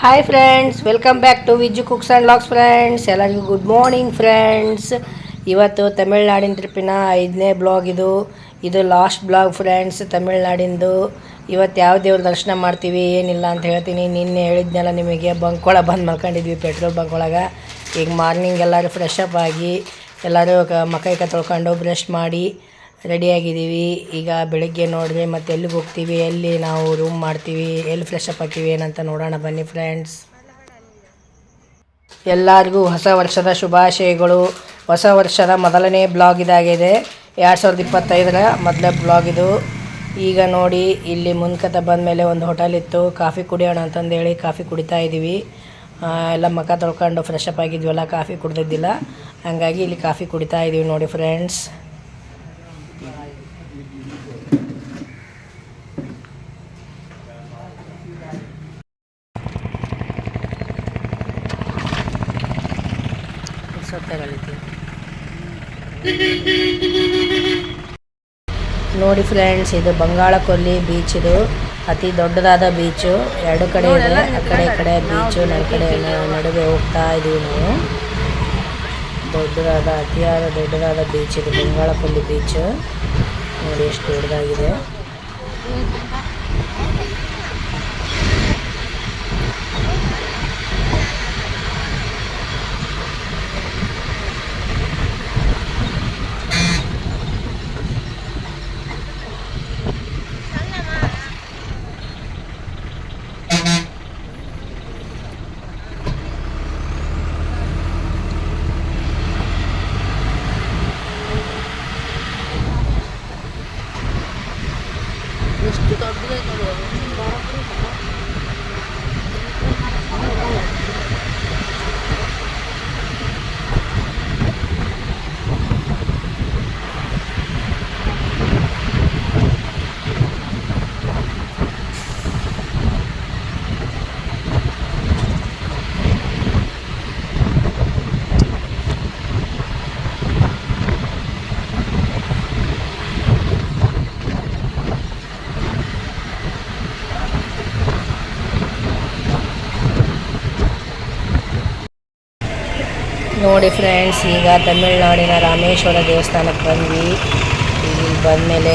Hi friends, welcome back to Vijju cooks and vlogs friends. ಎಲ್ಲರಿಗೂ good morning friends. ಇವತ್ತು ತಮಿಳ್ನಾಡಿನ ಟ್ರಿಪ್ಪಿನ 5ನೇ ಬ್ಲಾಗ್ ಇದು ಲಾಸ್ಟ್ ಬ್ಲಾಗ್ ಫ್ರೆಂಡ್ಸ್. ತಮಿಳ್ನಾಡಿಂದು ಇವತ್ತು ಯಾವ ದೇವ್ರ ದರ್ಶನ ಮಾಡ್ತೀವಿ ಏನಿಲ್ಲ ಅಂತ ಹೇಳ್ತೀನಿ. ನಿನ್ನೆ ಹೇಳಿದ್ನೆಲ್ಲ ನಿಮಗೆ ಬಂಕ್ ಬಂದು ಮಲ್ಕೊಂಡಿದ್ವಿ, ಪೆಟ್ರೋಲ್ ಬಂಕ್ ಒಳಗೆ. ಈಗ ಮಾರ್ನಿಂಗ್ ಎಲ್ಲರೂ ಫ್ರೆಶ್ ಅಪ್ ಆಗಿ ಎಲ್ಲರೂ ಮೈ ತೊಳ್ಕೊಂಡು ಬ್ರಷ್ ಮಾಡಿ ರೆಡಿಯಾಗಿದ್ದೀವಿ. ಈಗ ಬೆಳಿಗ್ಗೆ ನೋಡಿರಿ ಮತ್ತು ಎಲ್ಲಿಗೆ ಹೋಗ್ತೀವಿ, ಎಲ್ಲಿ ನಾವು ರೂಮ್ ಮಾಡ್ತೀವಿ, ಎಲ್ಲಿ ಫ್ರೆಶ್ ಅಪ್ ಆಗ್ತೀವಿ ಏನಂತ ನೋಡೋಣ ಬನ್ನಿ ಫ್ರೆಂಡ್ಸ್. ಎಲ್ಲರಿಗೂ ಹೊಸ ವರ್ಷದ ಶುಭಾಶಯಗಳು. ಹೊಸ ವರ್ಷದ ಮೊದಲನೇ ಬ್ಲಾಗ್ ಇದಾಗಿದೆ. 2025ರ ಮೊದಲೇ ಬ್ಲಾಗ್ ಇದು. ಈಗ ನೋಡಿ, ಇಲ್ಲಿ ಮುನ್ಕತ ಬಂದ ಮೇಲೆ ಒಂದು ಹೋಟೆಲ್ ಇತ್ತು, ಕಾಫಿ ಕುಡಿಯೋಣ ಅಂತಂದೇಳಿ ಕಾಫಿ ಕುಡಿತಾ ಇದ್ದೀವಿ. ಎಲ್ಲ ಮುಖ ತೊಳ್ಕೊಂಡು ಫ್ರೆಶ್ ಅಪ್ ಆಗಿದ್ವಲ್ಲ, ಕಾಫಿ ಕುಡ್ದಿದ್ದಿಲ್ಲ, ಹಾಗಾಗಿ ಇಲ್ಲಿ ಕಾಫಿ ಕುಡಿತಾ ಇದ್ದೀವಿ ನೋಡಿ ಫ್ರೆಂಡ್ಸ್. ನೋಡಿ ಫ್ರೆಂಡ್ಸ್, ಇದು ಬಂಗಾಳ ಕೊಲ್ಲಿ ಬೀಚ್. ಇದು ಅತಿ ದೊಡ್ಡದಾದ ಬೀಚು. ಎರಡು ಕಡೆ ಇದೆ, ಆ ಕಡೆ ಈ ಕಡೆ ಬೀಚು. ನಡುವೆ ಹೋಗ್ತಾ ಇದೀವಿ ನಾವು. ಅತಿಯಾದ ದೊಡ್ಡದಾದ ಬೀಚ್ ಇದು, ಬಂಗಾಳ ಕೊಲ್ಲಿ ಬೀಚ್. ನೋಡಿ ಎಷ್ಟು ದೊಡ್ಡದಾಗಿದೆ. ನೋಡಿ ಫ್ರೆಂಡ್ಸ್, ಈಗ ತಮಿಳ್ನಾಡಿನ ರಾಮೇಶ್ವರ ದೇವಸ್ಥಾನಕ್ಕೆ ಬಂದ್ವಿ. ಇಲ್ಲಿ ಬಂದಮೇಲೆ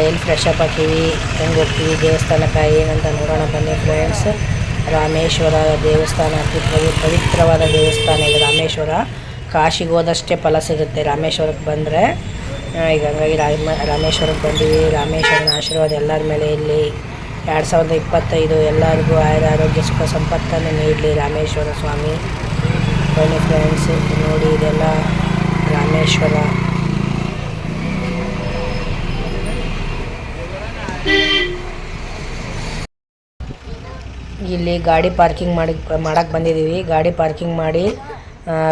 ಎಲ್ಲಿ ಫ್ರೆಶ್ ಅಪ್ ಹಾಕೀವಿ, ಹೆಂಗೆ ಹೋಗ್ತೀವಿ ದೇವಸ್ಥಾನಕ್ಕೆ ಏನಂತ ನೋಡೋಣ ಬನ್ನಿ ಫ್ರೆಂಡ್ಸ್. ರಾಮೇಶ್ವರ ದೇವಸ್ಥಾನ ಅತಿ ಪವಿತ್ರವಾದ ದೇವಸ್ಥಾನ ಇದು. ರಾಮೇಶ್ವರ ಕಾಶಿಗೆ ಹೋದಷ್ಟೇ ಫಲ ಸಿಗುತ್ತೆ ರಾಮೇಶ್ವರಕ್ಕೆ ಬಂದರೆ. ಈಗ ಹಂಗಾಗಿ ರಾಮೇಶ್ವರಕ್ಕೆ ಬಂದೀವಿ. ರಾಮೇಶ್ವರನ ಆಶೀರ್ವಾದ ಎಲ್ಲರ ಮೇಲೆ ಇಲ್ಲಿ 2025 ಎಲ್ಲರಿಗೂ ಆರೋಗ್ಯ ಸುಖ ಸಂಪತ್ತನ್ನು ನೀಡಲಿ ರಾಮೇಶ್ವರ ಸ್ವಾಮಿ. ಬನ್ನಿ ಫ್ರೆಂಡ್ಸ್, ನೋಡಿ ಇದೆಲ್ಲ ರಾಮೇಶ್ವರ. ಇಲ್ಲಿ ಗಾಡಿ ಪಾರ್ಕಿಂಗ್ ಮಾಡಕ್ಕೆ ಬಂದಿದ್ದೀವಿ. ಗಾಡಿ ಪಾರ್ಕಿಂಗ್ ಮಾಡಿ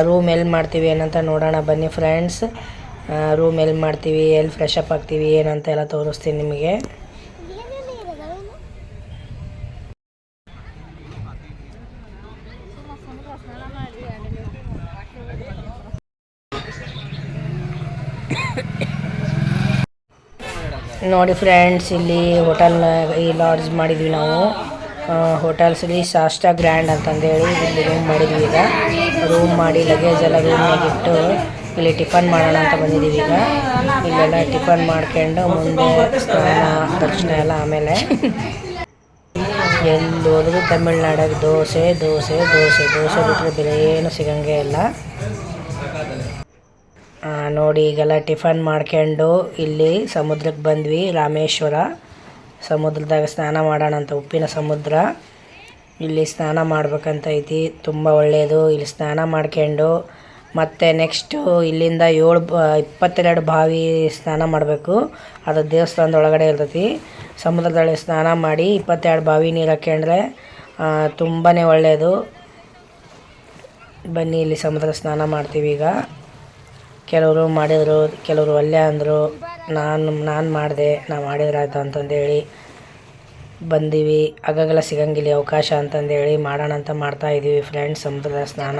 ರೂಮ್ ಎಲ್ಲಿ ಮಾಡ್ತೀವಿ ಏನಂತ ನೋಡೋಣ ಬನ್ನಿ ಫ್ರೆಂಡ್ಸ್. ರೂಮ್ ಎಲ್ಲಿ ಮಾಡ್ತೀವಿ, ಎಲ್ಲಿ ಫ್ರೆಶ್ ಅಪ್ ಆಗ್ತೀವಿ ಏನಂತ ಎಲ್ಲ ತೋರಿಸ್ತೀನಿ ನಿಮಗೆ. ನೋಡಿ ಫ್ರೆಂಡ್ಸ್, ಇಲ್ಲಿ ಹೋಟೆಲ್ ಈ ಲಾಡ್ಜ್ ಮಾಡಿದ್ವಿ ನಾವು. ಹೋಟೆಲ್ಸ್ಲಿ ಶಾಸ್ತ್ರ ಗ್ರ್ಯಾಂಡ್ ಅಂತಂದೇಳಿ ಇಲ್ಲಿ ರೂಮ್ ಮಾಡಿದ್ವಿ. ಈಗ ರೂಮ್ ಮಾಡಿ ಲಗೇಜ್ ಎಲ್ಲ ರೂಮ್ನಾಗ ಇಟ್ಟು ಇಲ್ಲಿ ಟಿಫನ್ ಮಾಡೋಣ ಅಂತ ಬಂದಿದ್ದೀವಿ. ಈಗ ಇಲ್ಲೆಲ್ಲ ಟಿಫನ್ ಮಾಡ್ಕೊಂಡು ಮುಂದೆ ಸ್ನಾನ ದರ್ಶನ ಎಲ್ಲ ಆಮೇಲೆ. ಎಲ್ಲಿ ಹೋದ್ರೂ ತಮಿಳ್ನಾಡಿಗೆ ದೋಸೆ ದೋಸೆ ದೋಸೆ ದೋಸೆ ಬಿಟ್ಟರೆ ಬೇರೆ ಏನು ಸಿಗಂಗೆ ಇಲ್ಲ. ನೋಡಿ ಈಗೆಲ್ಲ ಟಿಫನ್ ಮಾಡ್ಕೊಂಡು ಇಲ್ಲಿ ಸಮುದ್ರಕ್ಕೆ ಬಂದ್ವಿ. ರಾಮೇಶ್ವರ ಸಮುದ್ರದಾಗ ಸ್ನಾನ ಮಾಡೋಣ ಅಂತ, ಉಪ್ಪಿನ ಸಮುದ್ರ. ಇಲ್ಲಿ ಸ್ನಾನ ಮಾಡ್ಬೇಕಂತ ಐತಿ, ತುಂಬ ಒಳ್ಳೆಯದು. ಇಲ್ಲಿ ಸ್ನಾನ ಮಾಡ್ಕೊಂಡು ಮತ್ತು ನೆಕ್ಸ್ಟು ಇಲ್ಲಿಂದ 22 ಬಾವಿ ಸ್ನಾನ ಮಾಡಬೇಕು. ಅದು ದೇವಸ್ಥಾನದ ಒಳಗಡೆ ಇರ್ತೈತಿ. ಸಮುದ್ರದೊಳಗೆ ಸ್ನಾನ ಮಾಡಿ 22 ಬಾವಿ ನೀರು ಹಾಕ್ಯಂಡ್ರೆ ತುಂಬಾ ಒಳ್ಳೆಯದು. ಬನ್ನಿ ಇಲ್ಲಿ ಸಮುದ್ರ ಸ್ನಾನ ಮಾಡ್ತೀವಿ. ಈಗ ಕೆಲವರು ಮಾಡಿದರು, ಕೆಲವರು ಅಲ್ಲೇ ಅಂದರು. ನಾನು ಮಾಡಿದೆ, ನಾ ಮಾಡಿದ್ರಾಯ್ತು ಅಂತಂದೇಳಿ ಬಂದೀವಿ. ಆಗಾಗೆಲ್ಲ ಸಿಗಂಗಿಲ್ಲ ಅವಕಾಶ ಅಂತಂದೇಳಿ ಮಾಡೋಣ ಅಂತ ಮಾಡ್ತಾಯಿದ್ದೀವಿ ಫ್ರೆಂಡ್ಸ್ ಸಮುದ್ರದ ಸ್ನಾನ.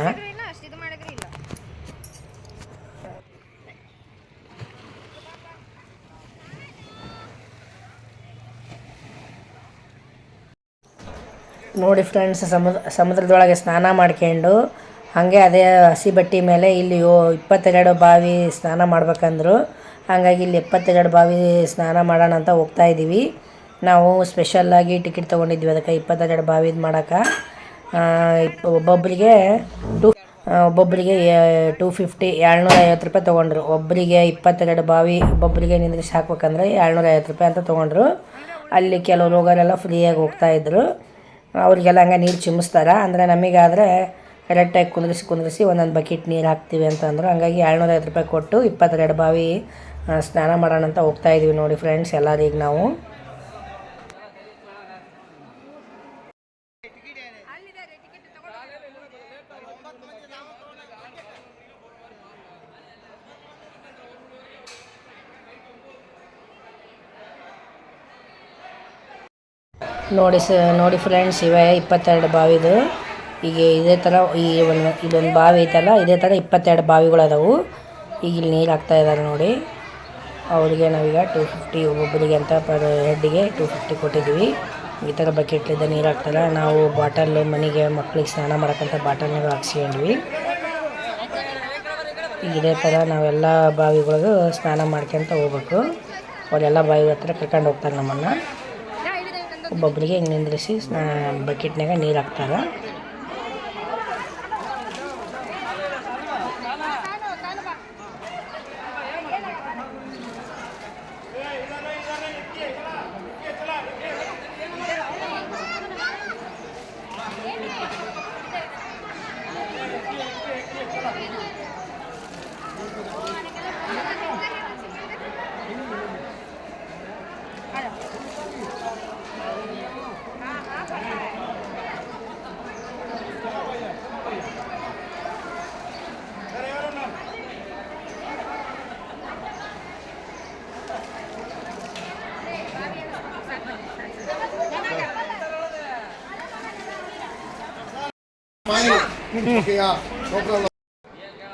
ನೋಡಿ ಫ್ರೆಂಡ್ಸ್, ಸಮುದ್ರದೊಳಗೆ ಸ್ನಾನ ಮಾಡ್ಕೊಂಡು ಹಾಗೆ ಅದೇ ಹಸಿ ಬಟ್ಟೆ ಮೇಲೆ ಇಲ್ಲಿ 22 ಬಾವಿ ಸ್ನಾನ ಮಾಡ್ಬೇಕಂದ್ರು. ಹಾಗಾಗಿ ಇಲ್ಲಿ 22 ಬಾವಿ ಸ್ನಾನ ಮಾಡೋಣ ಅಂತ ಹೋಗ್ತಾ ಇದ್ದೀವಿ. ನಾವು ಸ್ಪೆಷಲ್ಲಾಗಿ ಟಿಕೆಟ್ ತೊಗೊಂಡಿದ್ವಿ ಅದಕ್ಕೆ 22 ಬಾವಿದು ಮಾಡೋಕೆ. ಒಬ್ಬೊಬ್ಬರಿಗೆ 250 750 ರೂಪಾಯಿ ತೊಗೊಂಡ್ರು. ಒಬ್ಬರಿಗೆ 22 ಬಾವಿ ಒಬ್ಬೊಬ್ಬರಿಗೆ ನಿಂದ್ರಿಸಿ ಹಾಕ್ಬೇಕಂದ್ರೆ 750 ರೂಪಾಯಿ ಅಂತ ತೊಗೊಂಡ್ರು. ಅಲ್ಲಿ ಕೆಲವ್ರು ಹೋಗೋರೆಲ್ಲ ಫ್ರೀಯಾಗಿ ಹೋಗ್ತಾಯಿದ್ರು. ಅವ್ರಿಗೆಲ್ಲ ಹಂಗೆ ನೀರು ಚಿಮ್ಮಿಸ್ತಾರೆ. ಅಂದರೆ ನಮಗಾದರೆ ಕರೆಕ್ಟಾಗಿ ಕುಂದ್ರಿಸಿ ಒಂದೊಂದು ಬಕೆಟ್ ನೀರು ಹಾಕ್ತೀವಿ ಅಂತಂದರು. ಹಂಗಾಗಿ 750 ರೂಪಾಯಿ ಕೊಟ್ಟು 22 ಬಾವಿ ಸ್ನಾನ ಮಾಡೋಣ ಅಂತ ಹೋಗ್ತಾಯಿದ್ವಿ. ನೋಡಿ ಫ್ರೆಂಡ್ಸ್, ಎಲ್ಲರಿಗೆ ನಾವು ನೋಡಿ ಫ್ರೆಂಡ್ಸ್, ಇವೆ 22 ಬಾವಿದು. ಈಗ ಇದೇ ಥರ ಇದೊಂದು ಬಾವಿ ಐತಲ್ಲ, ಇದೇ ಥರ 22 ಬಾವಿಗಳು ಅದಾವು. ಈಗ ಇಲ್ಲಿ ನೀರು ಹಾಕ್ತಾಯಿದ್ದಾರೆ ನೋಡಿ. ಅವರಿಗೆ ನಾವೀಗ 250 ಒಬ್ಬೊಬ್ಬರಿಗೆ ಅಂತ ಪರ್ ಹೆಡ್ಡಿಗೆ 250 ಕೊಟ್ಟಿದ್ವಿ. ಈ ಥರ ಬಕೆಟ್ಲಿದ್ದ ನೀರು ಹಾಕ್ತಾರೆ. ನಾವು ಬಾಟಲ್ ಮನೆಗೆ ಮಕ್ಳಿಗೆ ಸ್ನಾನ ಮಾಡೋಕ್ಕಂತ ಬಾಟಲ್ನಾಗ ಹಾಕ್ಸ್ಕೊಂಡ್ವಿ. ಈಗ ಇದೇ ಥರ ನಾವೆಲ್ಲ ಬಾವಿಗಳಿಗೂ ಸ್ನಾನ ಮಾಡ್ಕೊತ ಹೋಗ್ಬೇಕು. ಅವರೆಲ್ಲ ಬಾವಿ ಹತ್ರ ಕರ್ಕೊಂಡು ಹೋಗ್ತಾರೆ ನಮ್ಮನ್ನು. ಒಬ್ಬೊಬ್ಬರಿಗೆ ಹಿಂಗೆ ನಿಂದ್ರಿಸಿ ಬಕೆಟ್ನಾಗ ನೀರು ಹಾಕ್ತಾರೆ.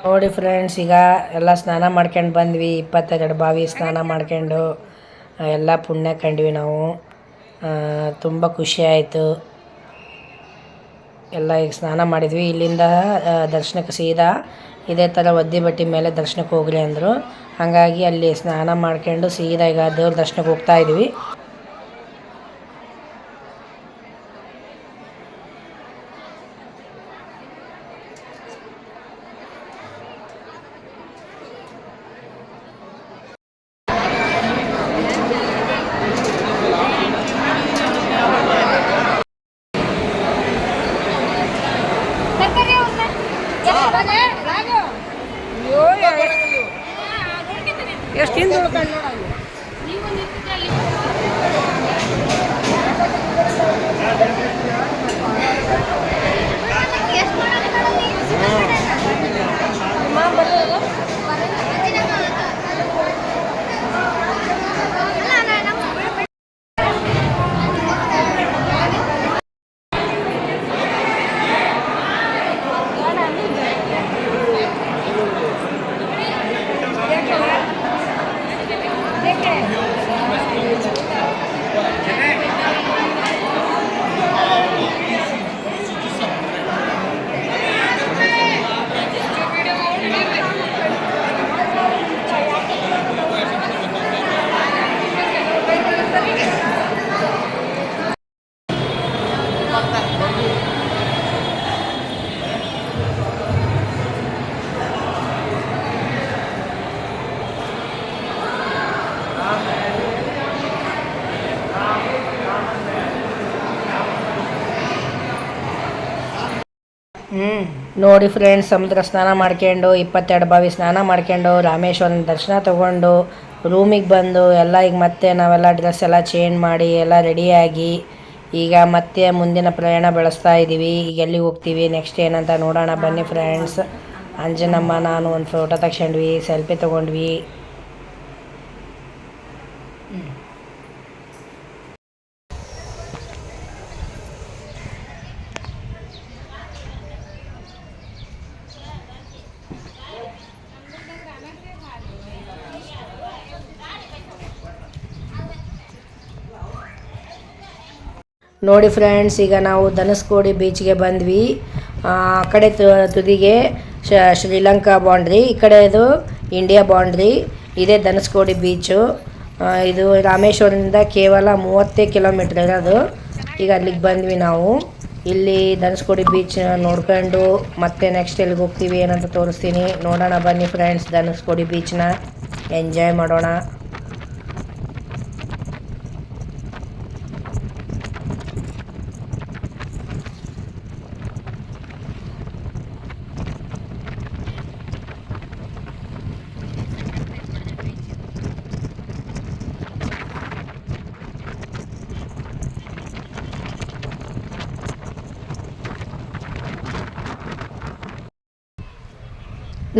ನೋಡಿ ಫ್ರೆಂಡ್ಸ್, ಈಗ ಎಲ್ಲ ಸ್ನಾನ ಮಾಡ್ಕೊಂಡು ಬಂದ್ವಿ. 22 ಬಾವಿ ಸ್ನಾನ ಮಾಡ್ಕೊಂಡು ಎಲ್ಲ ಪುಣ್ಯ ಕಂಡ್ವಿ ನಾವು. ತುಂಬ ಖುಷಿ ಆಯಿತು. ಎಲ್ಲ ಈಗ ಸ್ನಾನ ಮಾಡಿದ್ವಿ. ಇಲ್ಲಿಂದ ದರ್ಶನಕ್ಕೆ ಸೀದಾ ಇದೇ ಥರ ಒದ್ದೆ ಬಟ್ಟೆ ಮೇಲೆ ದರ್ಶನಕ್ಕೆ ಹೋಗ್ರಿ ಅಂದರು. ಹಾಗಾಗಿ ಅಲ್ಲಿ ಸ್ನಾನ ಮಾಡ್ಕೊಂಡು ಸೀದಾ ಈಗ ದೇವ್ರ ದರ್ಶನಕ್ಕೆ ಹೋಗ್ತಾಯಿದ್ವಿ. ಎಷ್ಟು ಹಿಂದೆ ಉಳ್ಕೊಂಡು ನೋಡೋದು. ನೋಡಿ ಫ್ರೆಂಡ್ಸ್, ಸಮುದ್ರ ಸ್ನಾನ ಮಾಡ್ಕೊಂಡು 22 ಬಾವಿ ಸ್ನಾನ ಮಾಡ್ಕೊಂಡು ರಾಮೇಶ್ವರನ ದರ್ಶನ ತೊಗೊಂಡು ರೂಮಿಗೆ ಬಂದು ಎಲ್ಲ ಈಗ ಮತ್ತೆ ನಾವೆಲ್ಲ ಡ್ರೆಸ್ ಎಲ್ಲ ಚೇಂಜ್ ಮಾಡಿ ಎಲ್ಲ ರೆಡಿಯಾಗಿ ಈಗ ಮತ್ತೆ ಮುಂದಿನ ಪ್ರಯಾಣ ಬೆಳೆಸ್ತಾ ಇದ್ದೀವಿ. ಈಗ ಎಲ್ಲಿಗೆ ಹೋಗ್ತೀವಿ, ನೆಕ್ಸ್ಟ್ ಏನಂತ ನೋಡೋಣ ಬನ್ನಿ ಫ್ರೆಂಡ್ಸ್. ಅಂಜನಮ್ಮ ನಾನು ಒಂದು ಫೋಟೋ ತಗೊಂಡ್ವಿ, ಸೆಲ್ಫಿ ತೊಗೊಂಡ್ವಿ. ನೋಡಿ ಫ್ರೆಂಡ್ಸ್, ಈಗ ನಾವು ಧನುಸ್ಕೋಡಿ ಬೀಚ್ಗೆ ಬಂದ್ವಿ. ಆ ಕಡೆ ತುದಿಗೆ ಶ್ರೀಲಂಕಾ ಬೌಂಡ್ರಿ, ಈ ಕಡೆ ಇದು ಇಂಡಿಯಾ ಬೌಂಡ್ರಿ. ಇದೇ ಧನುಸ್ಕೋಡಿ ಬೀಚು. ಇದು ರಾಮೇಶ್ವರದಿಂದ ಕೇವಲ 30 ಕಿಲೋಮೀಟ್ರ್ ಇರೋದು. ಈಗ ಅಲ್ಲಿಗೆ ಬಂದ್ವಿ ನಾವು. ಇಲ್ಲಿ ಧನುಸ್ಕೋಡಿ ಬೀಚ್ ನೋಡ್ಕೊಂಡು ಮತ್ತೆ ನೆಕ್ಸ್ಟ್ ಎಲ್ಲಿಗೆ ಹೋಗ್ತೀವಿ ಏನಂತ ತೋರಿಸ್ತೀನಿ. ನೋಡೋಣ ಬನ್ನಿ ಫ್ರೆಂಡ್ಸ್, ಧನುಸ್ಕೋಡಿ ಬೀಚ್ನ ಎಂಜಾಯ್ ಮಾಡೋಣ.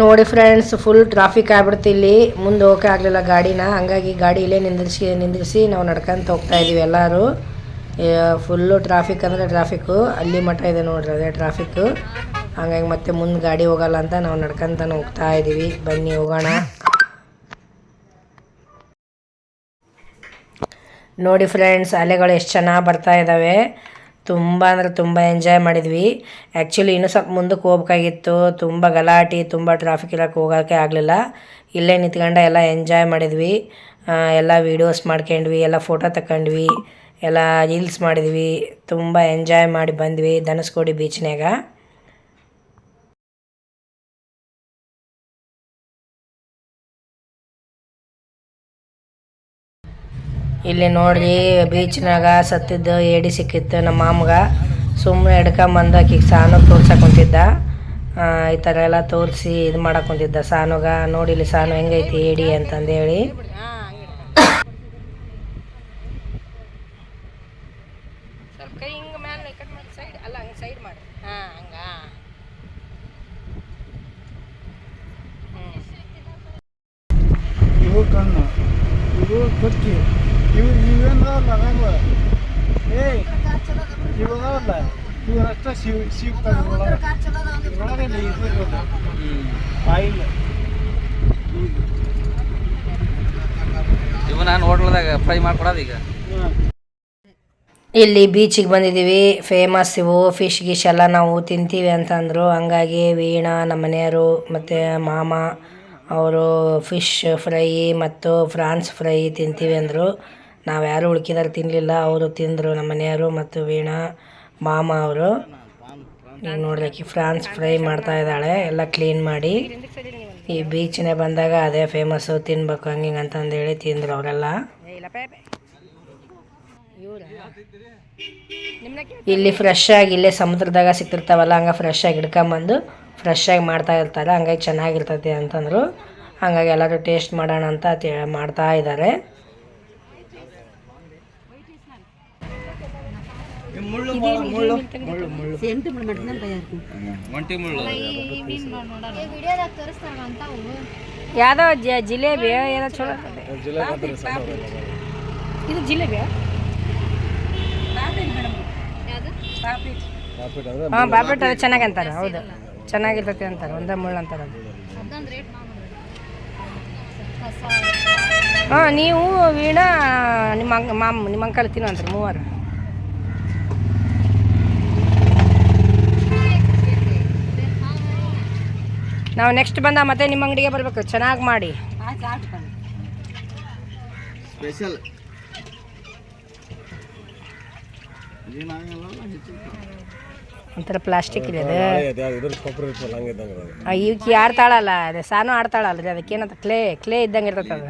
ನೋಡಿ ಫ್ರೆಂಡ್ಸ್, ಫುಲ್ ಟ್ರಾಫಿಕ್ ಆಗ್ಬಿಡ್ತು. ಇಲ್ಲಿ ಮುಂದೆ ಹೋಗೋಕೆ ಆಗಲಿಲ್ಲ ಗಾಡಿನ, ಹಂಗಾಗಿ ಗಾಡಿ ಇಲ್ಲೇ ನಿಂದಿರಿಸಿ ನಾವು ನಡ್ಕೊಂತ ಹೋಗ್ತಾ ಇದ್ದೀವಿ ಎಲ್ಲರೂ. ಫುಲ್ಲು ಟ್ರಾಫಿಕ್ ಅಂದರೆ ಟ್ರಾಫಿಕ್ಕು, ಅಲ್ಲಿ ಮಟ್ಟ ಇದೆ ನೋಡ್ರಿ, ಅದೇ ಟ್ರಾಫಿಕ್ಕು. ಹಂಗಾಗಿ ಮತ್ತೆ ಮುಂದೆ ಗಾಡಿ ಹೋಗಲ್ಲ ಅಂತ ನಾವು ನಡ್ಕೊಂತಾನೆ ಹೋಗ್ತಾ ಇದ್ದೀವಿ. ಬನ್ನಿ ಹೋಗೋಣ. ನೋಡಿ ಫ್ರೆಂಡ್ಸ್, ಅಲೆಗಳು ಎಷ್ಟು ಚೆನ್ನಾಗಿ ಬರ್ತಾ ಇದ್ದಾವೆ. ತುಂಬ ಅಂದರೆ ತುಂಬ ಎಂಜಾಯ್ ಮಾಡಿದ್ವಿ. ಆ್ಯಕ್ಚುಲಿ ಇನ್ನೂ ಸ್ವಲ್ಪ ಮುಂದಕ್ಕೆ ಹೋಗ್ಬೇಕಾಗಿತ್ತು, ತುಂಬ ಗಲಾಟೆ, ತುಂಬ ಟ್ರಾಫಿಕ್ ಇರೋಕ್ಕೆ ಹೋಗೋಕ್ಕೆ ಆಗಲಿಲ್ಲ. ಇಲ್ಲೇ ನಿಂತ್ಕೊಂಡು ಎಲ್ಲ ಎಂಜಾಯ್ ಮಾಡಿದ್ವಿ. ಎಲ್ಲ ವೀಡಿಯೋಸ್ ಮಾಡ್ಕೊಂಡ್ವಿ, ಎಲ್ಲ ಫೋಟೋ ತಗೊಂಡ್ವಿ, ಎಲ್ಲ ರೀಲ್ಸ್ ಮಾಡಿದ್ವಿ. ತುಂಬ ಎಂಜಾಯ್ ಮಾಡಿ ಬಂದ್ವಿ ಧನುಸ್ಕೋಡಿ ಬೀಚ್ನಾಗ. ಇಲ್ಲಿ ನೋಡ್ರಿ, ಬೀಚ್ನಾಗ ಸತ್ತಿದ್ದು ಏಡಿ ಸಿಕ್ಕಿತ್ತು ನಮ್ಮ ಮಾಮ್ಗೆ. ಸುಮ್ಮನೆ ಹಿಡ್ಕೊಂಬಂದು ಆಕಿಗೆ ಸಾನು ತೋರ್ಸಕ್ಕೆ ಕುಂತಿದ್ದ. ಈ ಥರ ಎಲ್ಲ ತೋರಿಸಿ ಇದು ಮಾಡಕ್ಕೆ ಕುಂತಿದ್ದ ಸಾನುಗ. ನೋಡಿ ಇಲ್ಲಿ ಸಾನು ಹೆಂಗೈತಿ ಏಡಿ ಅಂತಂದೇಳಿ. ಇವು ಕಣ್ಣು, ಇವು ಕೊಕ್ಕಿ, ಇವೇನಲ್ಲ ನಂಗೆ ಇವಾಗಲ್ಲ ಇವರಷ್ಟ ಸಿಗ್ತಾರೆ ಆಯಿಲ್. ಇವು ನಾನು ಹೋಟ್ಲದಾಗ ಫ್ರೈ ಮಾಡ್ಕೊಡೋದು. ಈಗ ಇಲ್ಲಿ ಬೀಚಿಗೆ ಬಂದಿದ್ದೀವಿ. ಫೇಮಸ್ ಇವು ಫಿಶ್ ಗಿಶ್ ಎಲ್ಲ ನಾವು ತಿಂತೀವಿ ಅಂತಂದರು. ಹಂಗಾಗಿ ವೀಣಾ ನಮ್ಮ ಮನೆಯವರು ಮತ್ತು ಮಾಮ ಅವರು ಫಿಶ್ ಫ್ರೈ ಮತ್ತು ಫ್ರಾನ್ಸ್ ಫ್ರೈ ತಿಂತೀವಿ ಅಂದರು. ನಾವು ಯಾರು ಉಳ್ಕಿದಾರೆ ತಿನ್ನಲಿಲ್ಲ, ಅವರು ತಿಂದರು ನಮ್ಮ ಮನೆಯವರು ಮತ್ತು ವೀಣಾ ಮಾಮ ಅವರು. ಈಗ ನೋಡ್ಲಿಕ್ಕೆ ಫ್ರಾನ್ಸ್ ಫ್ರೈ ಮಾಡ್ತಾ ಇದ್ದಾಳೆ, ಎಲ್ಲ ಕ್ಲೀನ್ ಮಾಡಿ. ಈ ಬೀಚ್ನೇ ಬಂದಾಗ ಅದೇ ಫೇಮಸ್ಸು, ತಿನ್ಬೇಕು ಹಂಗೆ ಅಂತಂದೇಳಿ ತಿಂದರು ಅವರೆಲ್ಲ. ಇಲ್ಲಿ ಫ್ರೆಶ್ ಆಗಿ ಇಲ್ಲೇ ಸಮುದ್ರದಾಗ ಸಿಕ್ತಿರ್ತಾವಲ್ಲ, ಹಂಗೆ ಫ್ರೆಶ್ ಆಗಿ ಹಿಡ್ಕೊಂಬಂದು ಫ್ರೆಶ್ ಆಗಿ ಮಾಡ್ತಾ ಇರ್ತಾರೆ. ಹಂಗಾಗಿ ಚೆನ್ನಾಗಿರ್ತೈತಿ ಅಂತಂದರು. ಹಾಗಾಗಿ ಎಲ್ಲರೂ ಟೇಸ್ಟ್ ಮಾಡೋಣ ಅಂತ ಮಾಡ್ತಾ ಇದ್ದಾರೆ. ಯಾವ್ದೋ ಜಿಲೇಬಿ ಏನೋ ಚಲೋ. ಇದು ಜಿಲೇಬಿ. ಹಾಂ, ಬಾಪೇಟ್ ಅದು ಚೆನ್ನಾಗಿ ಅಂತಾರೆ. ಹೌದು, ಚೆನ್ನಾಗಿರ್ತೈತಿ ಅಂತಾರೆ. ಒಂದೇ ಮುಳ್ಳು ಅಂತಾರೆ ಅದು. ಹಾಂ, ನೀವು ವೀಣಾ ನಿಮ್ಮ ಅಂಕಲ್ ತಿನ್ನೋ ಅಂತಾರೆ ಮೂವರು. ನಾವು ನೆಕ್ಸ್ಟ್ ಬಂದ ಮತ್ತೆ ನಿಮ್ಮ ಅಂಗಡಿಗೆ ಬರಬೇಕು, ಚೆನ್ನಾಗಿ ಮಾಡಿ. ಸ್ಪೆಷಲ್ ಒಂಥರ ಪ್ಲಾಸ್ಟಿಕ್ ಇದೆ ಅದು. ಇವಕ್ಕೆ ಯಾರು ತಾಳಲ್ಲ, ಅದೇ ಸಾನು ಆಡ್ತಾಳಲ್ಲ ರೀ, ಅದಕ್ಕೇನಂತ ಕ್ಲೇ ಇದ್ದಂಗೆ ಇರ್ತೈತೆ ಅದು.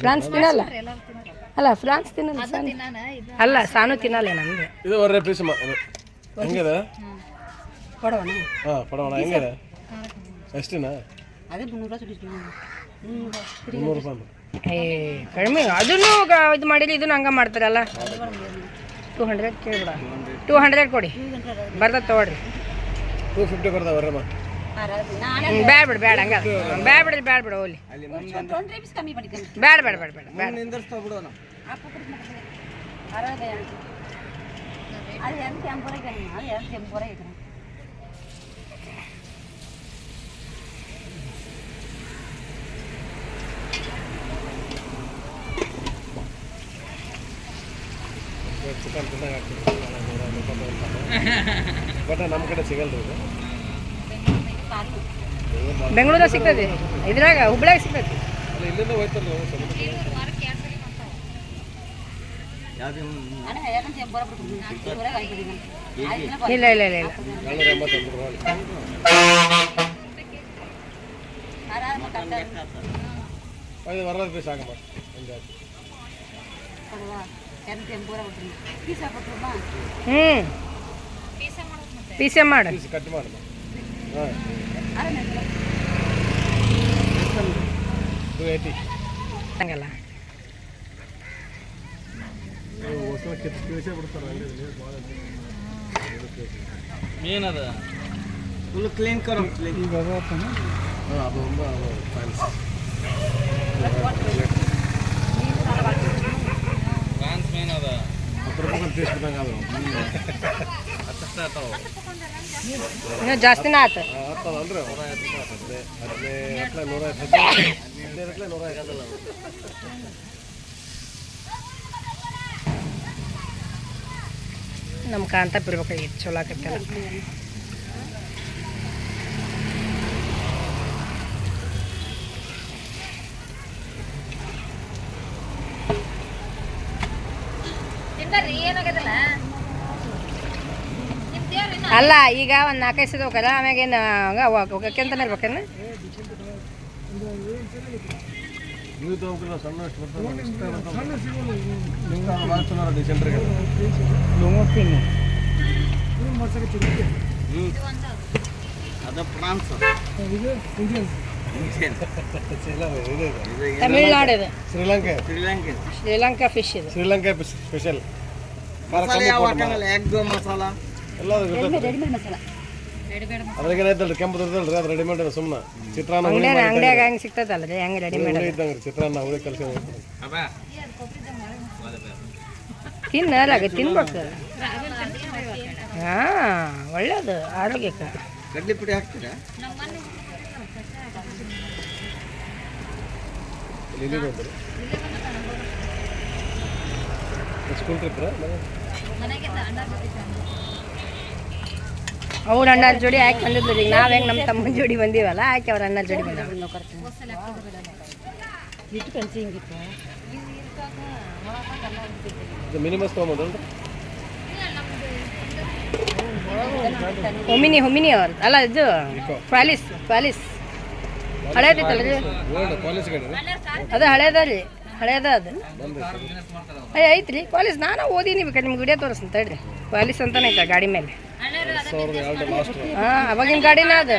ಫ್ರಾನ್ಸ್ ತಿನ್ನಲ್ಲ ಅಲ್ಲ, ಫ್ರಾನ್ಸ್ ತಿನ್ನಲ್ಲ ಅಲ್ಲ, ಸಾನು ತಿನ್ನಲ್ಲ ನಮಗೆ. ಇದು ಒಳ್ಳೆ ಪೀಸ್ ಹೆಂಗಿದೆ ಪಡವಣ? ಹಾಂ, ಪಡವಣ ಹೆಂಗಿದೆ? ಎಷ್ಟಿನ? ಅದೇ 300 ರೂಪಾಯಿ. ಕಡಿಮೆ. ಅದನ್ನು ಇದು ಮಾಡಿದ್ರೆ ಇದನ್ನು ಹಂಗೆ ಮಾಡ್ತಾರಲ್ಲ. 200 ಕೇಳಿಬಿಡ 200 ಕೊಡಿ ಬರ್ತದೆ ತೊಗೊಳ್ರಿ 250 ಬರ್ತಾವ್ರಮ್ಮ ಬ್ಯಾಡ ಬಿಡು ಬ್ಯಾಡ ಹಂಗ ಬ್ಯಾಡ ಬಿಡ್ರಿ ಬ್ಯಾಡ ಬಿಡು ಹೋಗ್ಲಿ ಬ್ಯಾಡ ಬ್ಯಾಡ ಬ್ಯಾಡ ಬ್ಯಾಡ ಬ್ಯಾಡ ಚಿಕನ್ ತಿನ್ನಾಗ ಬಟ್ ನಮ್ಮ ಕಡೆ ಸಿಗಲ್ರಿ ಇದು ಬೆಂಗಳೂರಾಗ ಸಿಗ್ತದೆ ಇದ್ರಾಗ ಹುಬ್ಳ್ಯಾಗ ಸಿಗ್ತೈತಿ ಅಲ್ಲ ಇಲ್ಲಿಂದ ಹೋಯ್ತಲ್ಲ ಇಲ್ಲ ಇಲ್ಲ ಇಲ್ಲ ಇಲ್ಲ 480 ರೂಪಾಯಿ ಅದು ವರದ ಪೀಸ್ ಆಗಮ್ಮ ಪೀಸೆ ಮಾಡು ಪೀಸ್ ಕಟ್ ಮಾಡಮ್ಮ ಹಾಂ 280 ಹಂಗಲ್ಲ ಏನದ ಫುಲ್ ಕ್ಲೀನ್ ಕರೋ ಕ್ಲೀನ್ ಹಾಂ ಅದು ಒಂದು ಫ್ಯಾನ್ಸ್ ಫ್ರಾನ್ಸ್ ಮೇನ್ ಅದ 10 ರೂಪಾಯಿ ಪೀಸ್ ಬಿಟ್ಟಂಗೆ ಆದ್ರು ಅಷ್ಟೇ ಆತಾವ ಇನ್ನೂ ಜಾಸ್ತಿನ ಆಯ್ತು ಆಗ್ತದಲ್ರಿ 150 ನಮ್ಮ ಕಾಂತ ಬಿಡ್ಬೇಕಾಗಿತ್ತು ಚಲೋ ಆಕತ್ತಲ್ಲ ಅಲ್ಲ ಈಗ ಒಂದು 4-5 ಸಲ ಹೋಗಲ್ಲ ಆಮ್ಯಾಗೇನು ಹಂಗೆ ಹೋಗಕ್ಕೆ ಅಂತಾನೆ ಇರ್ಬೇಕೇನು ನೀವು ತಗೋಕಿಲ್ಲ ಸಣ್ಣ ಅಷ್ಟು ಬರ್ತದೆ ಡಿಸೆಂಟ್ರಿಗೆ ಅದು ಫ್ರಾನ್ಸ್ ತಮಿಳ್ನಾಡು ಇದು ಶ್ರೀಲಂಕೆ ಶ್ರೀಲಂಕಾ ಫಿಶ್ ಇದು ಶ್ರೀಲಂಕಾ ಸ್ಪೆಷಲ್ ಮಸಾಲ ಎಲ್ಲ ಅದ್ರಾಗ ಏನೈತಲ್ರಿ ಕೆಂಪು ಇರ್ತಲ್ರಿ ಅದು ರೆಡಿಮೇಡ್ ಸುಮ್ಮನೆ ಚಿತ್ರಾನ್ನ ಅಂಗಡಿಯಾಗ ಹೆಂಗೆ ಸಿಗ್ತದಲ್ಲ ರೀ ಹೆಂಗೆ ರೆಡಿಮೇಡ್ ಇದ್ದಂಗೆ ಚಿತ್ರಾನ್ನ ಹುಳಿ ಕಲಸಿ ತಿನ್ನಲಾಗ ತಿನ್ಬೇಕು ಹಾಂ ಒಳ್ಳೇದು ಆರೋಗ್ಯಕ್ಕೆ ಕಡ್ಲಿ ಪುಡಿ ಹಾಕ್ತೀರಾ ಸ್ಕೂಲ್ ಟ್ರಿಪ್ ಅವ್ರ ಅಣ್ಣರ ಜೋಡಿ ಹಾಕಿ ಬಂದಿದ್ಲು ಈಗ ನಾವು ಹೆಂಗೆ ನಮ್ಮ ತಮ್ಮನ ಜೋಡಿ ಬಂದೀವಲ್ಲ ಆಕೆ ಅವ್ರ ಅಣ್ಣರ ಜೋಡಿ ಬಂದ ಮಿನಿಮಸ್ ತೊಗೊಂಬೋದಲ್ರಿ ಹೊಮಿನಿ ಅವ್ರ ಅಲ್ಲ ಇದು ಪ್ಯಾಲಿಸ್ ಹಳೇದಿತ್ತಲ್ಲ ರೀ ಕಾಲೇಜ್ ಕಡೆ ಅದು ಹಳೇದ ರೀ ಹಳೇದ ಅದು ಐತ್ರಿ ಕಾಲೇಜ್ ನಾನು ಓದೀನಿ ಬೇಕಾದ್ರೆ ನಿಮ್ಗೆ ವಿಡಿಯೋ ತೋರಿಸ್ತೀನಿ ತಡ್ರಿ ಪಾಲಿಸ್ ಅಂತಾನೆ ಐತೆ ಗಾಡಿ ಮೇಲೆ 2002 ಲಾಸ್ಟ್ ಹಾಂ ಅವಾಗಿನ ಗಾಡಿನ ಅದು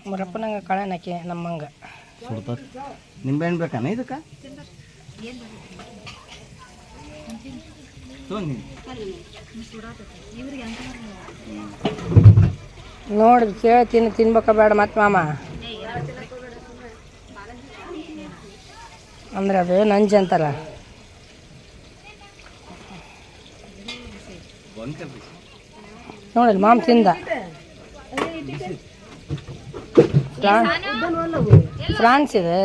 ಮುರಪ್ಪನಂಗೆ ಕಳೆನಕ್ಕೆ ನಮ್ಮಂಗೆ ನಿಂಬೆಹಣ್ಣು ಬೇಕಾನ ಇದಕ್ಕೆ ನೋಡಿ ಕೇಳಿ ತಿನ್ಬೇಕ ಬೇಡ ಮತ್ತೆ ಮಾಮ ಅಂದ್ರೆ ಅದು ನಂಜು ಅಂತಾರ ನೋಡಿಲ್ಲ ಮಾಮ ತಿಂದ ಫ್ರಾನ್ಸ್ ಇದೆ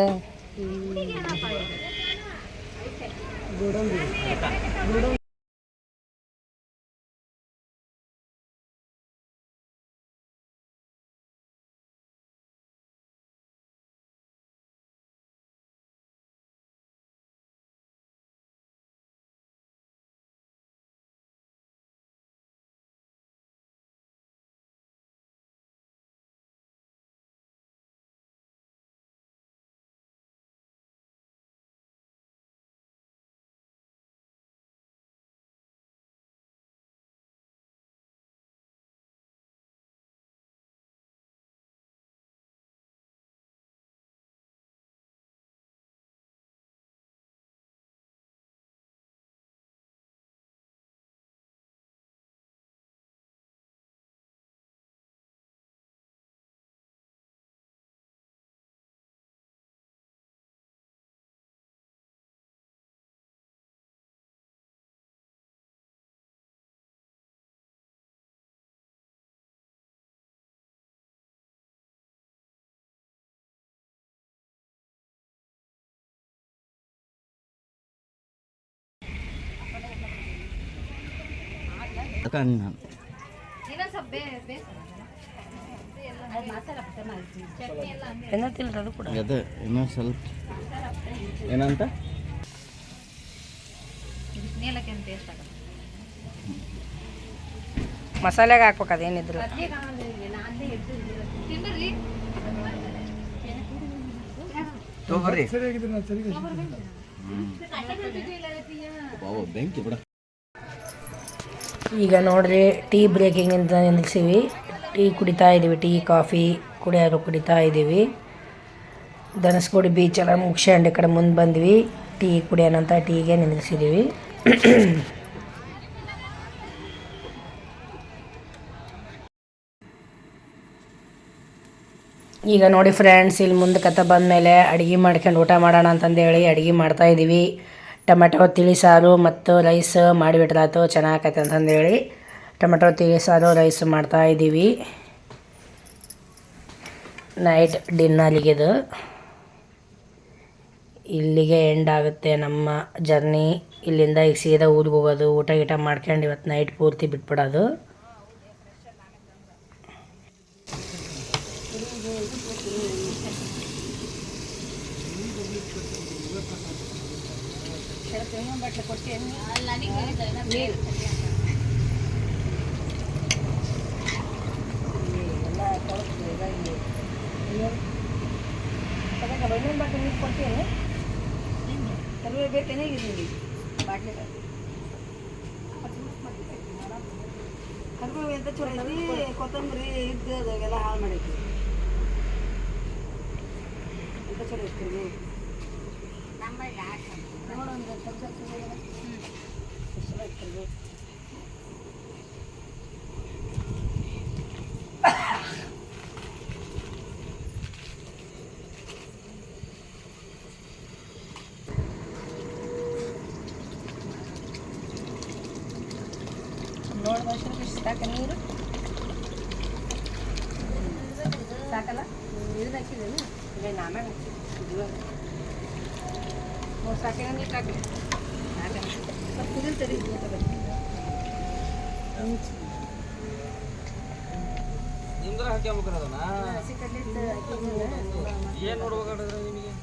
ಅದಕ್ಕೆ ನಾನು ಏನತ್ತಿಲ್ಲ ಅದು ಕೂಡ ಅದೇ ಇನ್ನೊಂದು ಸ್ವಲ್ಪ ಏನಂತ ಮಸಾಲೆಗೆ ಹಾಕ್ಬೇಕು ಅದೇನಿದ್ರು ತಗೋಬರ್ರಿ ಬೆಂಕಿ ಬಿಡ. ಈಗ ನೋಡ್ರಿ ಟೀ ಬ್ರೇಕಿಂಗ್ ಅಂತ ನಿಲ್ಲಿಸಿವಿ. ಟೀ ಕುಡಿತಾ ಇದ್ದೀವಿ, ಟೀ ಕಾಫಿ ಕುಡಿತಾ ಇದ್ದೀವಿ. ಧನಸ್ಕೋಡಿ ಬೀಚ್ ಎಲ್ಲ ಮುಗಿಸ್ಕೊಂಡು ಈ ಕಡೆ ಮುಂದೆ ಬಂದ್ವಿ. ಟೀ ಕುಡಿಯೋಣಂತ ಟೀಗೆ ನಿಲ್ಲಿಸಿದ್ದೀವಿ. ಈಗ ನೋಡಿ ಫ್ರೆಂಡ್ಸ್, ಇಲ್ಲಿ ಮುಂದೆ ಕಥ ಬಂದಮೇಲೆ ಅಡುಗೆ ಮಾಡ್ಕೊಂಡು ಊಟ ಮಾಡೋಣ ಅಂತಂದೇಳಿ ಅಡುಗೆ ಮಾಡ್ತಾಯಿದ್ದೀವಿ. ಟೊಮೆಟೊ ತಿಳಿ ಸಾರು ಮತ್ತು ರೈಸ್ ಮಾಡಿಬಿಟ್ರಾತು ಚೆನ್ನಾಗೈತೆ ಅಂತಂದೇಳಿ ಟೊಮೆಟೊ ತಿಳಿ ಸಾರು ರೈಸ್ ಮಾಡ್ತಾಯಿದ್ದೀವಿ. ನೈಟ್ ಡಿನ್ನರಿಗೆದು ಇಲ್ಲಿಗೆ ಎಂಡ್ ಆಗುತ್ತೆ ನಮ್ಮ ಜರ್ನಿ. ಇಲ್ಲಿಂದ ಈಗ ಸೀದಾ ಊರಿಗೆ ಹೋಗೋದು, ಊಟ ಗೀಟ ಮಾಡ್ಕೊಂಡು ಇವತ್ತು ನೈಟ್ ಪೂರ್ತಿ ಬಿಟ್ಬಿಡೋದು. ಕೊತ್ತಂಬರಿ ಇದ್ದೆಲ್ಲ ಹಾಳು ಮಾಡೈತಿ ಅಂತ ಚಲೋ ಇರ್ತೀವಿ. ಸಾಕ ನೀರು ಸಾಕಲ್ಲ ನೀರು ಹಾಕಿದ್ದೇನೆ ಇಲ್ಲ ನಾಮೇ ಸಾಕಿನ ನೀರು ಹಾಕಿ ಕುದಿಲ್ತರಿ ನಿಮ್ದ್ರ ಹಾಕ್ಯಾಬೇಕ್ರ ಅದನ್ನ ಏನು ನೋಡ್ಬೇಕಾದ್ರೆ ನಿಮಗೆ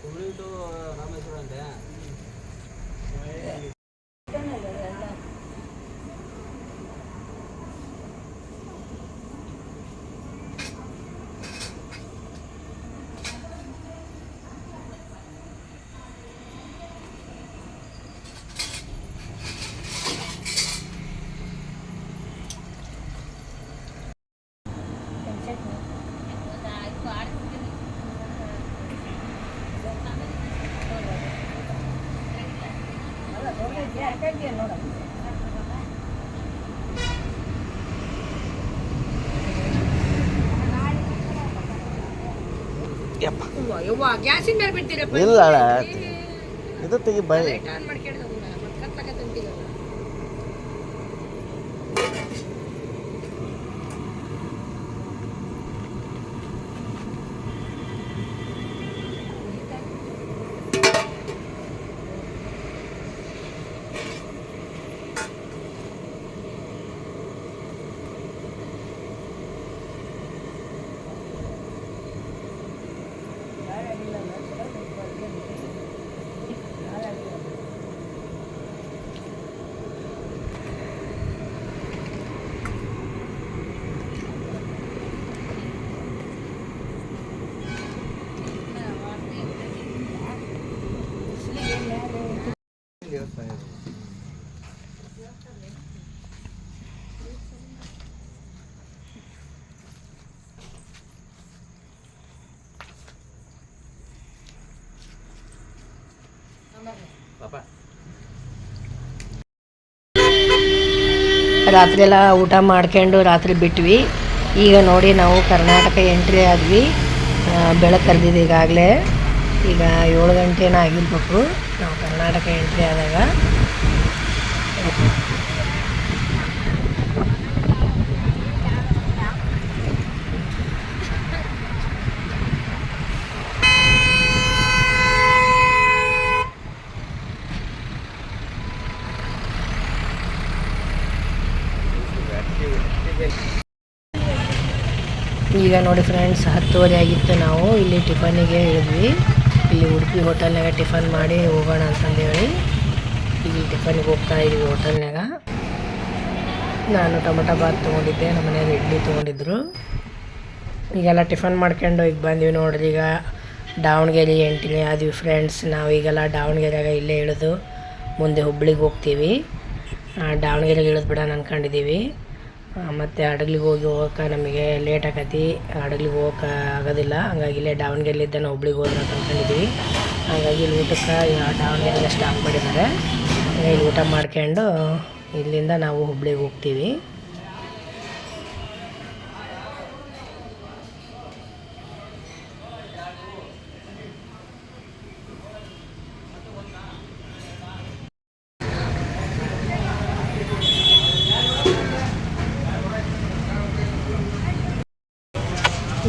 ಹುಬ್ಳಿ ಟು ರಾಮೇಶ್ವರ ಅಂತೆ. ಗ್ಯಾಸಿನ ಮೇಲೆ ಬಿಡ್ತೀರಪ್ಪ. ಇಲ್ಲ ಇದು ತೆಗಿ ಬೈ ಆನ್ ಮಾಡ್ಕೊಂಡು ಕತ್ಲಾಕತ್ತಂತೀಗ ರಾತ್ರಿ ಎಲ್ಲ ಊಟ ಮಾಡ್ಕೊಂಡು ರಾತ್ರಿ ಬಿಟ್ವಿ. ಈಗ ನೋಡಿ ನಾವು ಕರ್ನಾಟಕ ಎಂಟ್ರಿ ಆದ್ವಿ. ಬೆಳಕು ಕರೆದಿದ್ದು ಈಗಾಗಲೇ ಈಗ 7 ಗಂಟೆನ ಆಗಿರ್ಬೇಕು ನಾವು ಕರ್ನಾಟಕ ಎಂಟ್ರಿ ಆದಾಗ. ಈಗ ನೋಡಿ ಫ್ರೆಂಡ್ಸ್ 10:30 ಆಗಿತ್ತು. ನಾವು ಇಲ್ಲಿ ಟಿಫನಿಗೆ ಇಳಿದ್ವಿ. ಇಲ್ಲಿ ಉಡುಪಿ ಹೋಟೆಲ್ನಾಗ ಟಿಫನ್ ಮಾಡಿ ಹೋಗೋಣ ಅಂತಂದೇಳಿ ಇಲ್ಲಿ ಟಿಫನ್ಗೆ ಹೋಗ್ತಾ ಇದ್ವಿ ಹೋಟೆಲ್ನಾಗ. ನಾನು ಟೊಮೊಟೊ ಬಾತ್ ತೊಗೊಂಡಿದ್ದೆ, ನಮ್ಮ ಮನೆಯವ್ರು ಇಡ್ಲಿ ತೊಗೊಂಡಿದ್ರು. ಈಗೆಲ್ಲ ಟಿಫನ್ ಮಾಡ್ಕೊಂಡು ಈಗ ಬಂದ್ವಿ ನೋಡ್ರಿ. ಈಗ ದಾವಣಗೆರೆ ಎಂಟಿನೇ ಆದ್ವಿ ಫ್ರೆಂಡ್ಸ್. ನಾವು ಈಗೆಲ್ಲ ದಾವಣಗೆರೆಯಾಗ ಇಲ್ಲೇ ಇಳಿದು ಮುಂದೆ ಹುಬ್ಳಿಗೆ ಹೋಗ್ತೀವಿ. ದಾವಣಗೆರೆಗೆ ಇಳಿದು ಬಿಡೋಣ ಅಂದ್ಕೊಂಡಿದ್ದೀವಿ. ಮತ್ತು ಹಡಗ್ಲಿಗೆ ಹೋಗೋಕೆ ನಮಗೆ ಲೇಟ್ ಆಕತಿ, ಹಡಗ್ಲಿಗೆ ಹೋಗೋಕೆ ಆಗೋದಿಲ್ಲ. ಹಂಗಾಗಿ ಇಲ್ಲೇ ದಾವಣಗೆರೆಲಿದ್ದ ನಾವು ಹುಬ್ಳಿಗೆ ಹೋದ್ರೆ ಅಂತ ಅಂದ್ಕೊಂಡಿದ್ದೀವಿ. ಹಾಗಾಗಿ ಇಲ್ಲಿ ಊಟಕ್ಕೆ ದಾವಣಗೆರೆಗೆ ಸ್ಟಾಪ್ ಮಾಡಿದ್ದಾರೆ. ಇಲ್ಲಿ ಊಟ ಮಾಡ್ಕೊಂಡು ಇಲ್ಲಿಂದ ನಾವು ಹುಬ್ಳಿಗೆ ಹೋಗ್ತೀವಿ.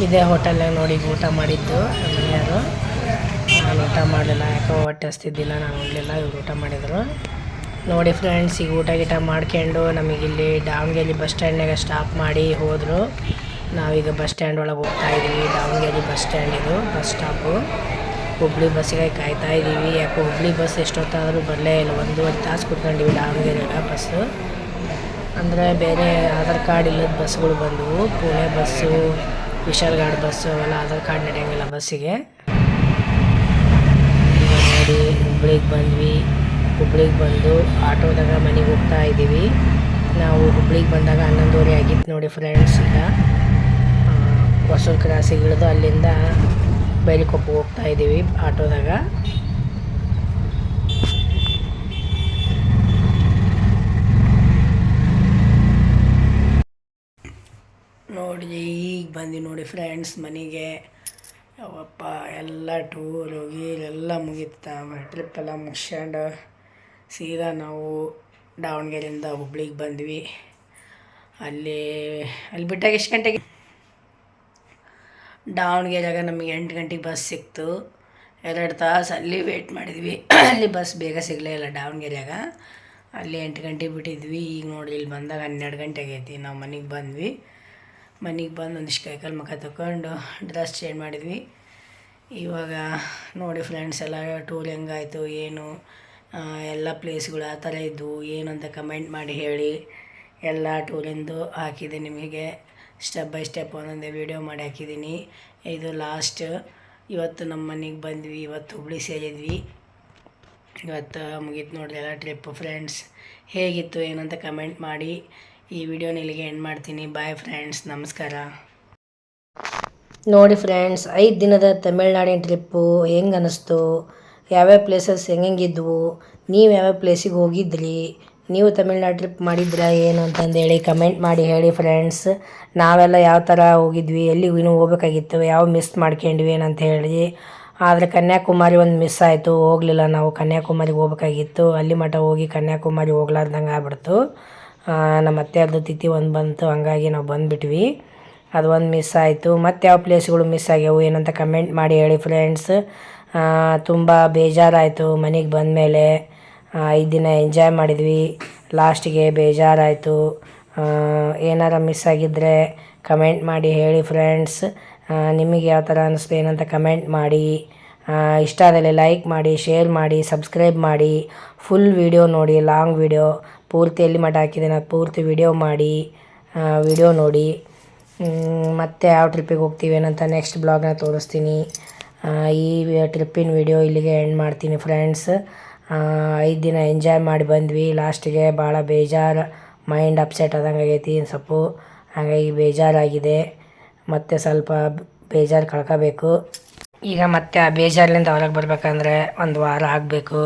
ಇದೇ ಹೋಟೆಲ್ನಾಗ ನೋಡಿ ಊಟ ಮಾಡಿದ್ದು ನಮ್ಮ ಮನೆಯವರು. ನಾನು ಊಟ ಮಾಡಲಿಲ್ಲ, ಯಾಕೋ ಹೊಟ್ಟೆ ಹಸ್ತಿದ್ದಿಲ್ಲ, ನಾನು ಉಣ್ಣಲಿಲ್ಲ. ಇವ್ರು ಊಟ ಮಾಡಿದರು ನೋಡಿ ಫ್ರೆಂಡ್ಸ್. ಈಗ ಊಟ ಮಾಡ್ಕೊಂಡು ನಮಗಿಲ್ಲಿ ದಾವಣಗೆರೆ ಬಸ್ ಸ್ಟ್ಯಾಂಡ್ನಾಗ ಸ್ಟಾಪ್ ಮಾಡಿ ಹೋದರು. ನಾವೀಗ ಬಸ್ ಸ್ಟ್ಯಾಂಡ್ ಒಳಗೆ ಹೋಗ್ತಾ ಇದ್ದೀವಿ. ದಾವಣಗೆರೆ ಬಸ್ ಸ್ಟ್ಯಾಂಡ್ ಇದು, ಬಸ್ ಸ್ಟಾಪು. ಹುಬ್ಳಿ ಬಸ್ಸಿಗೆ ಕಾಯ್ತಾ ಇದ್ದೀವಿ. ಯಾಕೋ ಹುಬ್ಳಿ ಬಸ್ ಎಷ್ಟೊತ್ತಾದರೂ ಬರಲೇ ಇಲ್ಲ. 1.5 ತಾಸು ಕೂತ್ಕೊಂಡಿವಿ ದಾವಣಗೆರೆಗೆ ಬಸ್ಸು. ಅಂದರೆ ಬೇರೆ ಆಧಾರ್ ಕಾರ್ಡ್ ಇಲ್ಲದ ಬಸ್ಗಳು ಬಂದವು. ಪುಣೆ ಬಸ್ಸು, ವಿಶಾಲ್ಘಾಟ್ ಬಸ್ಸು ಅವೆಲ್ಲ ಆಧಾರ್ ಕಾರ್ಡ್ ನಡೆಯೋಂಗಿಲ್ಲ ಬಸ್ಸಿಗೆ. ಈಗ ನೋಡಿ ಹುಬ್ಳಿಗೆ ಬಂದ್ವಿ. ಹುಬ್ಳಿಗೆ ಬಂದು ಆಟೋದಾಗ ಮನೆಗೆ ಹೋಗ್ತಾ ಇದ್ದೀವಿ. ನಾವು ಹುಬ್ಳಿಗೆ ಬಂದಾಗ 11:30 ಆಗಿತ್ತು ನೋಡಿ ಫ್ರೆಂಡ್ಸ್. ಈಗ ಹೊಸೂರು ಕ್ರಾಸಿಗೆ ಇಳಿದು ಅಲ್ಲಿಂದ ಬೈಲಿಕೊಪ್ಪ ಹೋಗ್ತಾ ಇದ್ದೀವಿ ಆಟೋದಾಗ. ನೋಡಿ ಈಗ ಬಂದು ನೋಡಿ ಫ್ರೆಂಡ್ಸ್ ಮನೆಗೆ. ಅವಪ್ಪ ಎಲ್ಲ ಟೂರ್ ಹೋಗಿ ಎಲ್ಲ ಮುಗೀತಾ, ಟ್ರಿಪ್ ಎಲ್ಲ ಮುಗಿಸ್ಕೊಂಡು ಸೀದಾ ನಾವು ದಾವಣಗೆರೆಯಿಂದ ಹುಬ್ಳಿಗೆ ಬಂದ್ವಿ. ಅಲ್ಲಿ ಬಿಟ್ಟಾಗ ಎಷ್ಟು ಗಂಟೆಗೆ ದಾವಣಗೆರೆಯಾಗ ನಮಗೆ 8 ಗಂಟೆಗೆ ಬಸ್ ಸಿಕ್ತು. 2 ತಾಸು ಅಲ್ಲಿ ವೇಟ್ ಮಾಡಿದ್ವಿ. ಅಲ್ಲಿ ಬಸ್ ಬೇಗ ಸಿಗಲೇ ಇಲ್ಲ ದಾವಣಗೆರೆಯಾಗ. ಅಲ್ಲಿ 8 ಗಂಟೆಗೆ ಬಿಟ್ಟಿದ್ವಿ. ಈಗ ನೋಡಿ ಇಲ್ಲಿ ಬಂದಾಗ 12 ಗಂಟೆ ಆಗೈತಿ. ನಾವು ಮನೆಗೆ ಬಂದ್ವಿ. ಮನೆಗೆ ಬಂದು ಒಂದಿಷ್ಟು ಕೈಕಾಲು ಮುಖ ತಗೊಂಡು ಡ್ರೆಸ್ ಚೇಂಜ್ ಮಾಡಿದ್ವಿ. ಇವಾಗ ನೋಡಿ ಫ್ರೆಂಡ್ಸ್ ಎಲ್ಲ ಟೂರ್ ಹೆಂಗಾಯಿತು ಏನು, ಎಲ್ಲ ಪ್ಲೇಸ್ಗಳು ಆ ಥರ ಇದ್ದವು ಏನು ಅಂತ ಕಮೆಂಟ್ ಮಾಡಿ ಹೇಳಿ. ಎಲ್ಲ ಟೂರಿಂದು ಹಾಕಿದೆ ನಿಮಗೆ ಸ್ಟೆಪ್ ಬೈ ಸ್ಟೆಪ್ ಒಂದೊಂದೇ ವೀಡಿಯೋ ಮಾಡಿ ಹಾಕಿದ್ದೀನಿ. ಇದು ಲಾಸ್ಟ್. ಇವತ್ತು ನಮ್ಮ ಮನೆಗೆ ಬಂದ್ವಿ. ಇವತ್ತು ಹುಬ್ಳಿ ಸೇರಿದ್ವಿ. ಇವತ್ತು ಮುಗೀತು ನೋಡ್ರಿ ಎಲ್ಲ ಟ್ರಿಪ್ ಫ್ರೆಂಡ್ಸ್. ಹೇಗಿತ್ತು ಏನಂತ ಕಮೆಂಟ್ ಮಾಡಿ. ಈ ವಿಡಿಯೋನ ಇಲ್ಲಿಗೆ ಎಂಡ್ ಮಾಡ್ತೀನಿ. ಬಾಯ್ ಫ್ರೆಂಡ್ಸ್, ನಮಸ್ಕಾರ. ನೋಡಿ ಫ್ರೆಂಡ್ಸ್ 5 ದಿನದ ತಮಿಳ್ನಾಡಿನ ಟ್ರಿಪ್ಪು ಹೆಂಗೆ ಅನ್ನಿಸ್ತು, ಯಾವ್ಯಾವ ಪ್ಲೇಸಸ್ ಹೆಂಗಿದ್ವು, ನೀವು ಯಾವ್ಯಾವ ಪ್ಲೇಸಿಗೆ ಹೋಗಿದ್ರಿ, ನೀವು ತಮಿಳ್ನಾಡು ಟ್ರಿಪ್ ಮಾಡಿದ್ರಾ ಏನು ಅಂತಂದೇಳಿ ಕಮೆಂಟ್ ಮಾಡಿ ಹೇಳಿ ಫ್ರೆಂಡ್ಸ್. ನಾವೆಲ್ಲ ಯಾವ ಥರ ಹೋಗಿದ್ವಿ, ಎಲ್ಲಿಗೂ ಇನ್ನೂ ಹೋಗ್ಬೇಕಾಗಿತ್ತು, ಯಾವ ಮಿಸ್ ಮಾಡ್ಕೊಂಡ್ವಿ ಏನಂತ ಹೇಳಿ. ಆದರೆ ಕನ್ಯಾಕುಮಾರಿ ಒಂದು ಮಿಸ್ ಆಯಿತು, ಹೋಗಲಿಲ್ಲ ನಾವು. ಕನ್ಯಾಕುಮಾರಿಗೆ ಹೋಗ್ಬೇಕಾಗಿತ್ತು. ಅಲ್ಲಿ ಮಠ ಹೋಗಿ ಕನ್ಯಾಕುಮಾರಿ ಹೋಗ್ಲಾರ್ದಂಗೆ ಆಗ್ಬಿಡ್ತು. ನಮ್ಮ ಅತ್ತೆಯವ್ರದ್ದು ತಿಥಿ ಒಂದು ಬಂತು, ಹಂಗಾಗಿ ನಾವು ಬಂದುಬಿಟ್ವಿ. ಅದು ಒಂದು ಮಿಸ್ ಆಯಿತು. ಮತ್ತು ಯಾವ ಪ್ಲೇಸ್ಗಳು ಮಿಸ್ ಆಗ್ಯಾವು ಏನಂತ ಕಮೆಂಟ್ ಮಾಡಿ ಹೇಳಿ ಫ್ರೆಂಡ್ಸ್. ತುಂಬ ಬೇಜಾರಾಯಿತು ಮನೆಗೆ ಬಂದಮೇಲೆ. 5 ದಿನ ಎಂಜಾಯ್ ಮಾಡಿದ್ವಿ, ಲಾಸ್ಟಿಗೆ ಬೇಜಾರಾಯಿತು. ಏನಾರ ಮಿಸ್ ಆಗಿದ್ದರೆ ಕಮೆಂಟ್ ಮಾಡಿ ಹೇಳಿ ಫ್ರೆಂಡ್ಸ್. ನಿಮಗೆ ಯಾವ ಥರ ಅನ್ನಿಸ್ತು ಏನಂತ ಕಮೆಂಟ್ ಮಾಡಿ. ಇಷ್ಟ ಆದಲ್ಲಿ ಲೈಕ್ ಮಾಡಿ, ಶೇರ್ ಮಾಡಿ, ಸಬ್ಸ್ಕ್ರೈಬ್ ಮಾಡಿ. ಫುಲ್ ವೀಡಿಯೋ ನೋಡಿ, ಲಾಂಗ್ ವೀಡಿಯೋ ಪೂರ್ತಿ ಎಲ್ಲಿ ಮಟ್ಟ ಹಾಕಿದ್ದೀನಿ ಅದು ಪೂರ್ತಿ ವೀಡಿಯೋ ಮಾಡಿ ವೀಡಿಯೋ ನೋಡಿ. ಮತ್ತು ಯಾವ ಟ್ರಿಪ್ಪಿಗೆ ಹೋಗ್ತೀವಿ ಏನಂತ ನೆಕ್ಸ್ಟ್ ಬ್ಲಾಗ್ನ ತೋರಿಸ್ತೀನಿ. ಈ ಟ್ರಿಪ್ಪಿನ ವೀಡಿಯೋ ಇಲ್ಲಿಗೆ ಎಂಡ್ ಮಾಡ್ತೀನಿ ಫ್ರೆಂಡ್ಸ್. 5 ದಿನ ಎಂಜಾಯ್ ಮಾಡಿ ಬಂದ್ವಿ. ಲಾಸ್ಟಿಗೆ ಭಾಳ ಬೇಜಾರು, ಮೈಂಡ್ ಅಪ್ಸೆಟ್ ಆದಂಗೆ ಆಗೈತಿ ಸ್ವಲ್ಪ. ಹಾಗಾಗಿ ಬೇಜಾರಾಗಿದೆ. ಮತ್ತು ಸ್ವಲ್ಪ ಬೇಜಾರು ಕಳ್ಕೋಬೇಕು. ಈಗ ಮತ್ತೆ ಆ ಬೇಜಾರಿನಿಂದ ಹೊರಗೆ ಬರ್ಬೇಕಂದ್ರೆ 1 ವಾರ ಆಗಬೇಕು.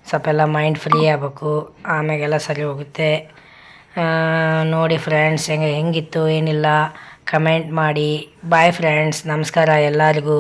ಸ್ವಲ್ಪ ಎಲ್ಲ ಮೈಂಡ್ ಫ್ರೀ ಆಗಬೇಕು, ಆಮೇಲೆಲ್ಲ ಸರಿ ಹೋಗುತ್ತೆ. ನೋಡಿ ಫ್ರೆಂಡ್ಸ್ ಹೆಂಗಿತ್ತು ಏನಿಲ್ಲ ಕಮೆಂಟ್ ಮಾಡಿ. ಬಾಯ್ ಫ್ರೆಂಡ್ಸ್, ನಮಸ್ಕಾರ ಎಲ್ಲರಿಗೂ.